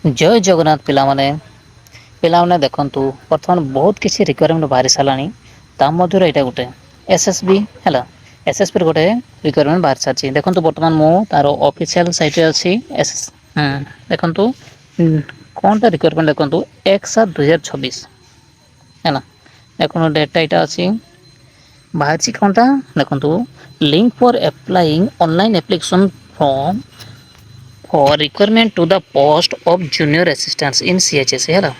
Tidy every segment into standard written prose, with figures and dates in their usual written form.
ଜୟ ଜଗନ୍ନାଥ ପିଲାମାନେ ଦେଖନ୍ତୁ ବର୍ତ୍ତମାନ ବହୁତ କିଛି ରିକ୍ୱାରମେଣ୍ଟ ବାହାରି ସାରିଲାଣି ତା ମଧ୍ୟରୁ ଏଇଟା ଗୋଟେ ଏସ୍ ଏସ୍ ବି ହେଲା ଏସ୍ଏସ୍ ଗୋଟେ ରିକ୍ୱାରମେଣ୍ଟ ବାହାରି ସାରିଛି ଦେଖନ୍ତୁ ବର୍ତ୍ତମାନ ମୁଁ ତାର ଅଫିସିଆଲ୍ ସାଇଟ୍ରେ ଅଛି ଦେଖନ୍ତୁ କଣଟା ରିକ୍ୱାରମେଣ୍ଟ ଦେଖନ୍ତୁ 1/7/2026 ହେଲା ଦେଖନ୍ତୁ ଡେଟଟା ଏଇଟା ଅଛି ବାହାରିଛି କଣଟା ଦେଖନ୍ତୁ link for applying online application for requirement to the post of junior assistant in CHSE ହେଲା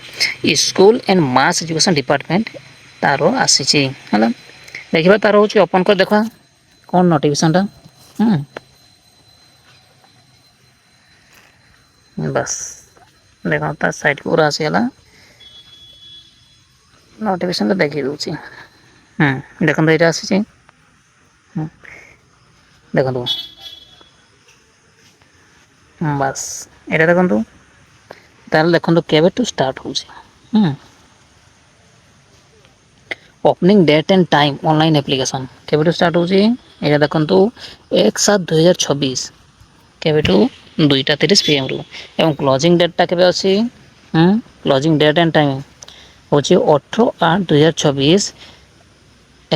school and mass education department ତାର ଆସିଛି ହେଲା ଦେଖିବା ତାର ହେଉଛି ଓପନ୍ କରି ଦେଖ କଣ ନୋଟିଫିକେସନଟା ବାସ୍ ଦେଖ ତା ସାଇଟ୍ ପୁରା ଆସିଗଲା ନୋଟିଫିକେସନଟା ଦେଖେଇ ଦେଉଛି ଦେଖନ୍ତୁ ଏଇଟା ଆସିଛି ଦେଖନ୍ତୁ ବାସ୍ ଏଇଟା ଦେଖନ୍ତୁ ତାହେଲେ ଦେଖନ୍ତୁ କେବେଠୁ ଷ୍ଟାର୍ଟ ହେଉଛି opening date and time online application କେବେଠୁ ଷ୍ଟାର୍ଟ ହେଉଛି ଏଇଟା ଦେଖନ୍ତୁ 1/7/2026 କେବେଠୁ 2:30 PM ଏବଂ କ୍ଲୋଜିଂ ଡେଟ୍ଟା କେବେ ଅଛି କ୍ଲୋଜିଂ ଡେଟ୍ ଆଣ୍ଡ ଟାଇମ୍ ହେଉଛି 18/8/2026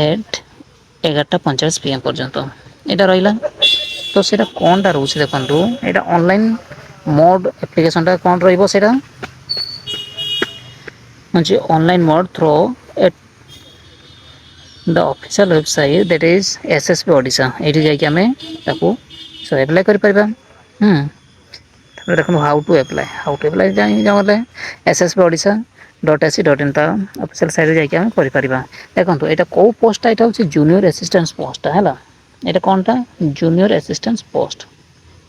at 11:45 PM ପର୍ଯ୍ୟନ୍ତ ଏଇଟା ରହିଲା ତ ସେଇଟା କଣଟା ରହୁଛି ଦେଖନ୍ତୁ ଏଇଟା ଅନଲାଇନ୍ ମୋଡ଼ ଆପ୍ଲିକେସନଟା କଣ ରହିବ ସେଇଟା online mode through the official website that is SSB Odisha ଏଇଠି ଯାଇକି ଆମେ ତାକୁ ଆପ୍ଲାଏ କରିପାରିବା ତାପରେ ଦେଖନ୍ତୁ ହାଉ ଟୁ ଆପ୍ଲାଏ ଜାଣିଗଲେ SSB ଓଡ଼ିଶା .ac.in ତା ଅଫିସିଆଲ୍ ସାଇଟ୍ରେ ଯାଇକି ଆମେ କରିପାରିବା ଦେଖନ୍ତୁ ଏଇଟା କେଉଁ ପୋଷ୍ଟଟା ଏଇଟା ହେଉଛି ଜୁନିୟର ଆସିଷ୍ଟାଣ୍ଟ ପୋଷ୍ଟଟା ହେଲା ଏଇଟା କଣଟା ଜୁନିୟର ଆସିଷ୍ଟାଣ୍ଟ ପୋଷ୍ଟ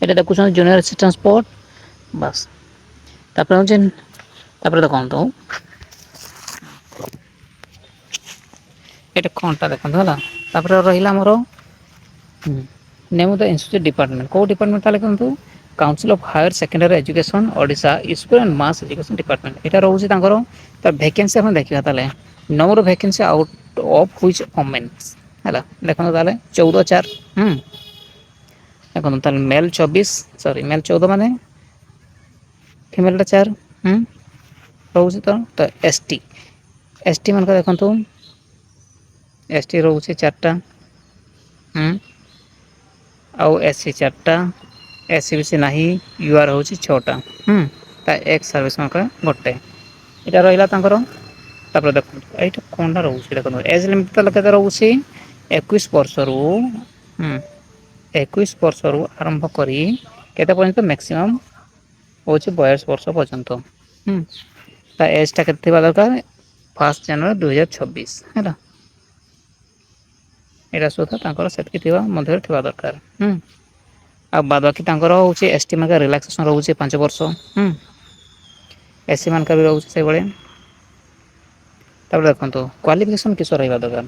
ଏଇଟା ଦେଖୁଛନ୍ତି ଜୁନିୟର ଆସିଷ୍ଟାଣ୍ଟ ପୋଷ୍ଟ ବାସ୍ ତାପରେ ଦେଖନ୍ତୁ ଏଇଟା କଣଟା ଦେଖନ୍ତୁ ହେଲା ତାପରେ ରହିଲା ଆମର name of the institute department କେଉଁ ଡିପାର୍ଟମେଣ୍ଟ ତାହେଲେ ଦେଖନ୍ତୁ council of higher secondary education Odisha school and mass education department ଏଇଟା ରହୁଛି ତାଙ୍କର ଭ୍ୟାକେନ୍ସି ଆମେ ଦେଖିବା ତାହେଲେ number of vacancy out of which women's ହେଲା ଦେଖନ୍ତୁ ତାହେଲେ 14/4 ଦେଖନ୍ତୁ ତାହେଲେ ମେଲ୍ 14 ମାନେ ଫିମେଲଟା 4 ରହୁଛି ତ ST ମାନଙ୍କ ଦେଖନ୍ତୁ ST ରହୁଛି 4ଟା ଆଉ SC 4ଟା SC BC ନାହିଁ UR ହେଉଛି 6ଟା ତା ଏକ୍ସ ସର୍ଭିସ୍ ଗୋଟେ ଏଇଟା ରହିଲା ତାଙ୍କର ତାପରେ ଦେଖନ୍ତୁ ଏଇଟା କଣଟା ରହୁଛି ଦେଖନ୍ତୁ ଏଜ୍ ଲିମିଟ୍ ତାହେଲେ କେତେ ରହୁଛି 21 ବର୍ଷରୁ 21 ବର୍ଷରୁ ଆରମ୍ଭ କରି କେତେ ପର୍ଯ୍ୟନ୍ତ ମ୍ୟାକ୍ସିମମ୍ ହେଉଛି 22 ବର୍ଷ ପର୍ଯ୍ୟନ୍ତ ତା ଏଜ୍ଟା କେତେ ଥିବା ଦରକାର 1 ଜାନୁଆରୀ 2026 ହେଲା ଏଇଟା ସୁଦ୍ଧା ତାଙ୍କର ସେତିକି ଥିବା ମଧ୍ୟରେ ଥିବା ଦରକାର ଆଉ ବାଦ ବାକି ତାଙ୍କର ହେଉଛି ST ମାନଙ୍କ ରିଲାକ୍ସେସନ୍ ରହୁଛି 5 ବର୍ଷ SC ମାନଙ୍କର ବି ରହୁଛି ସେଇଭଳିଆ ତାପରେ ଦେଖନ୍ତୁ କ୍ୱାଲିଫିକେସନ୍ କିସ ରହିବା ଦରକାର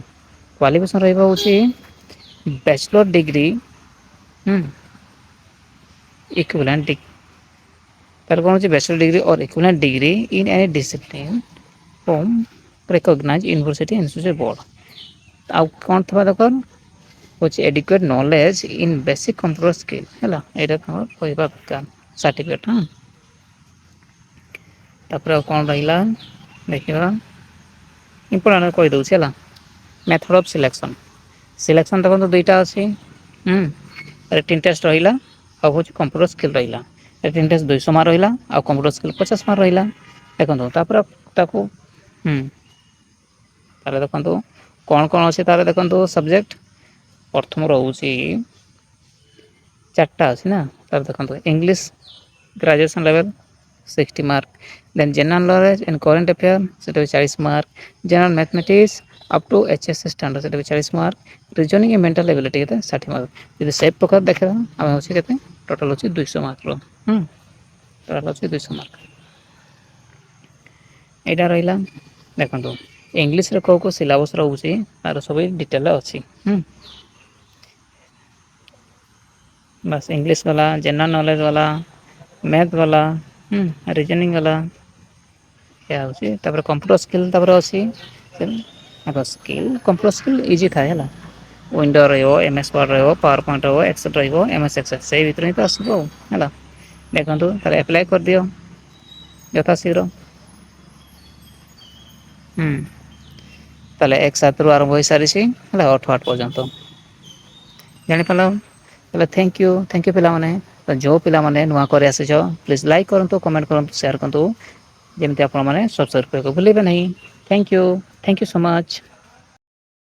କ୍ୱାଲିଫିକେସନ୍ ରହିବା ହେଉଛି ବ୍ୟାଚଲର ଡିଗ୍ରୀ ଇକ୍ୱଭ୍ୟାଲେଣ୍ଟ ତାର କଣ ଅଛି bachelor degree or equivalent degree in any discipline from recognise university institute board ଆଉ କଣ ଥିବା ଦରକାର ହେଉଛି educate knowledge in basic computer skill ହେଲା ଏଇଟା ତମର କହିବା ଦରକାର ସାର୍ଟିଫିକେଟ୍ ତାପରେ ଆଉ କଣ ରହିଲା ଦେଖିବା ଇମ୍ପୋର୍ଟାଣ୍ଟ କହିଦେଉଛି ହେଲା ମେଥଡ଼ ଅଫ୍ ସିଲେକ୍ସନ୍ ଦେଖନ୍ତୁ ଦୁଇଟା ଅଛି ରିଟିନ୍ ଟେଷ୍ଟ ରହିଲା ଆଉ ହେଉଛି କମ୍ପ୍ୟୁଟର ସ୍କିଲ୍ ରହିଲା ରିଟିନ୍ ଟେଷ୍ଟ 200 ମାର୍କ ରହିଲା ଆଉ କମ୍ପ୍ୟୁଟର ସ୍କିଲ୍ 50 ମାର୍କ ରହିଲା ଦେଖନ୍ତୁ ତାପରେ ତାକୁ ତାହେଲେ ଦେଖନ୍ତୁ କଣ ଅଛି ତାହେଲେ ଦେଖନ୍ତୁ ସବଜେକ୍ଟ ପ୍ରଥମ ରହୁଛି 4ଟା ଅଛି ନା ତାହେଲେ ଦେଖନ୍ତୁ English graduation level 60 mark then general knowledge and current affair ସେଇଟା ବି 40 mark general mathematics up to HSC standard ସେଇଟା ବି 40 ମାର୍କ ରିଜନିଂ ଏ ମେଣ୍ଟାଲ୍ ଏବିଲିଟି କେତେ 60 ମାର୍କ ଯଦି ସେ ପ୍ରକାର ଦେଖିବା ଆମେ ହେଉଛି କେତେ ଟୋଟାଲ୍ ହେଉଛି 200 ମାର୍କର ଟୋଟାଲ୍ ଅଛି 200 ମାର୍କ ଏଇଟା ରହିଲା ଦେଖନ୍ତୁ ଇଂଲିଶରେ କେଉଁ ସିଲାବସ୍ ରହୁଛି ତାର ସବୁ ଡିଟେଲ୍ ଅଛି ବାସ୍ ଇଂଲିଶ ବାଲା ଜେନେରାଲ୍ ନଲେଜ ବାଲା ମ୍ୟାଥ୍ ବାଲା ରିଜନିଂ ବାଲା ଏଇଆ ହେଉଛି ତାପରେ କମ୍ପ୍ୟୁଟର ସ୍କିଲ୍ ତାପରେ ଅଛି କମ୍ପ୍ୟୁଟର ସ୍କିଲ୍ ଇଜି ଥାଏ ହେଲା ୱିଣ୍ଡୋ ରହିବ MS ୱାର୍ଡ଼ ରହିବ ପାୱାର ପଏଣ୍ଟ ରହିବ ଏକ୍ସେଲ୍ ରହିବ MS ଏକ୍ସେଲ୍ ସେଇ ଭିତରେ ହିଁ ତ ଆସିବ ଆଉ ହେଲା ଦେଖନ୍ତୁ ତାହେଲେ ଆପ୍ଲାଏ କରିଦିଅ ଯଥାଶୀଘ୍ର। ହୁଁ ତାହେଲେ 1-7 ରୁ ଆରମ୍ଭ ହୋଇସାରିଛି ହେଲା 8-8 ପର୍ଯ୍ୟନ୍ତ। ଜାଣିପାରିଲ ତାହେଲେ ଥ୍ୟାଙ୍କ ୟୁ ପିଲାମାନେ। ତ ଯେଉଁ ପିଲାମାନେ ନୂଆ କରି ଆସିଛ ପ୍ଲିଜ୍ ଲାଇକ୍ କରନ୍ତୁ, କମେଣ୍ଟ କରନ୍ତୁ, ସେୟାର କରନ୍ତୁ। ଯେମିତି ଆପଣମାନେ ସବସ୍କ୍ରାଇବ୍ କରିବାକୁ ଭୁଲିବେ ନାହିଁ। Thank you so much.